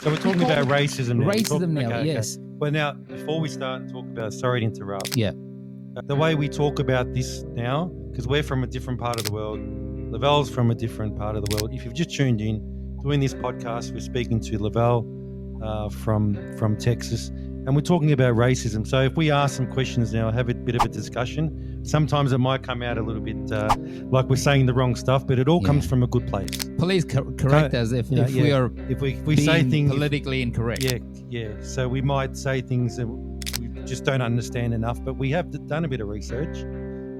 So we're talking about racism now. Racism now, yes. Well, now, before we start and talk about, sorry to interrupt. Yeah. The way we talk about this now, because we're from a different part of the world, LaVell's from a different part of the world. If you've just tuned in, doing this podcast, we're speaking to LaVell from Texas, and we're talking about racism. So if we ask some questions now, have a bit of a discussion, sometimes it might come out a little bit like we're saying the wrong stuff, but it all comes from a good place. Please correct us if we are if we being say things politically incorrect. Yeah. So we might say things that we just don't understand enough, but we have done a bit of research.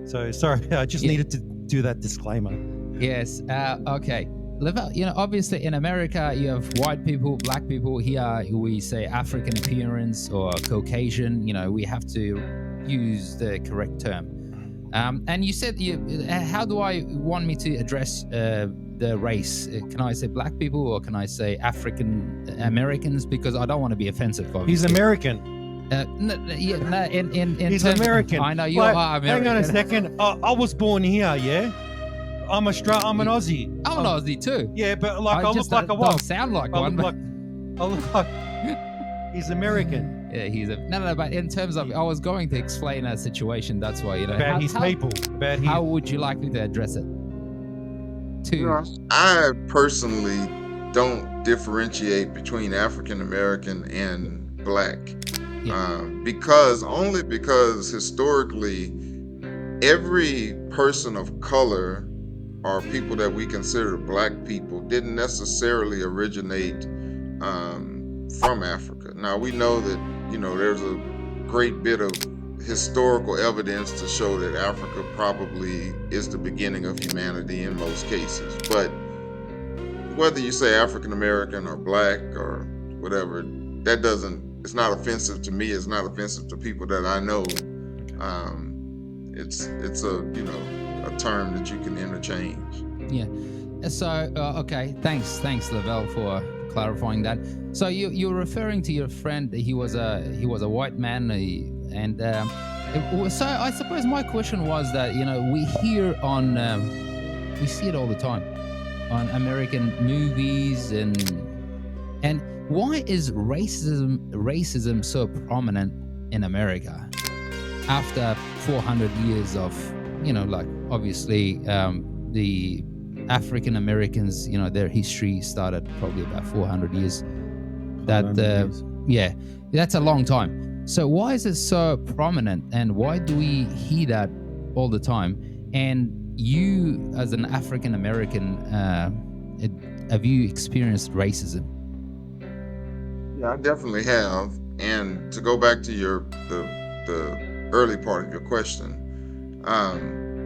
So sorry, I just needed to do that disclaimer. Yes. Okay. LaVell, obviously in America, you have white people, black people. Here we say African appearance or Caucasian. We have to use the correct term. And you said, how do I want me to address the race? Can I say black people or can I say African Americans? Because I don't want to be offensive. Obviously. He's American. He's American. I know you are American. Hang on a second. I was born here, yeah? I'm an Aussie. I'm an Aussie too. Yeah, but I look like a what? Don't sound like one. I look like he's American. Yeah, he's no. But in terms of, I was going to explain a situation. That's why about his people. About how would you like me to address it? I personally don't differentiate between African American and black, because historically, every person of color or people that we consider black people didn't necessarily originate from Africa. Now we know that there's a great bit of historical evidence to show that Africa probably is the beginning of humanity in most cases. But whether you say African American or black or whatever, it's not offensive to me. It's not offensive to people that I know. It's a term that you can interchange. Yeah. So okay, thanks LaVell for clarifying that. So you're referring to your friend. He was a white man, so I suppose my question was that we hear on we see it all the time on American movies and why is racism so prominent in America after 400 years of obviously the African Americans, their history started probably about 400 years. That's a long time. So why is it so prominent, and why do we hear that all the time? And you, as an African American, have you experienced racism? Yeah, I definitely have. And to go back to the early part of your question,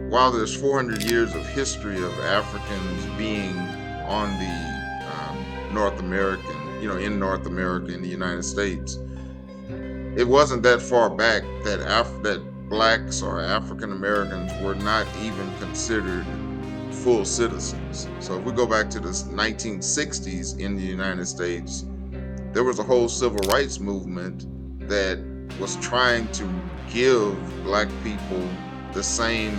while there's 400 years of history of Africans being on the North American, in North America, in the United States, it wasn't that far back that blacks or African Americans were not even considered full citizens. So if we go back to the 1960s in the United States, there was a whole civil rights movement that was trying to give black people the same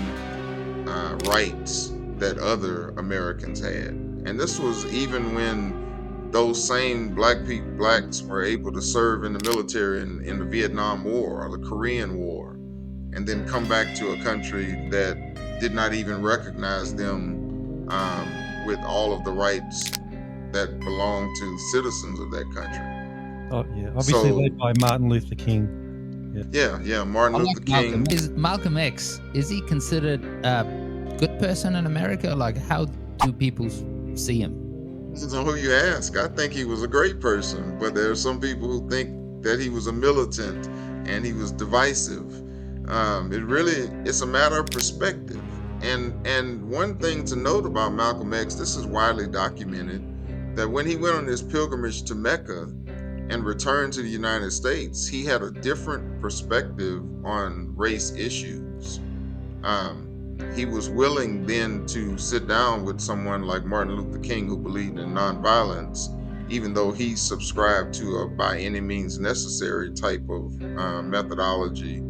rights that other Americans had. And this was even when those same blacks were able to serve in the military in the Vietnam War or the Korean War, and then come back to a country that did not even recognize them with all of the rights that belong to citizens of that country. Oh yeah, obviously led by Martin Luther King. Yeah, Martin Luther King. Malcolm X, is he considered a good person in America? Like, how do people see him? Depends on who you ask. I think he was a great person, but there are some people who think that he was a militant and he was divisive. It's a matter of perspective. And one thing to note about Malcolm X, this is widely documented, that when he went on his pilgrimage to Mecca and returned to the United States, he had a different perspective on race issues. He was willing then to sit down with someone like Martin Luther King, who believed in nonviolence, even though he subscribed to a by any means necessary type of methodology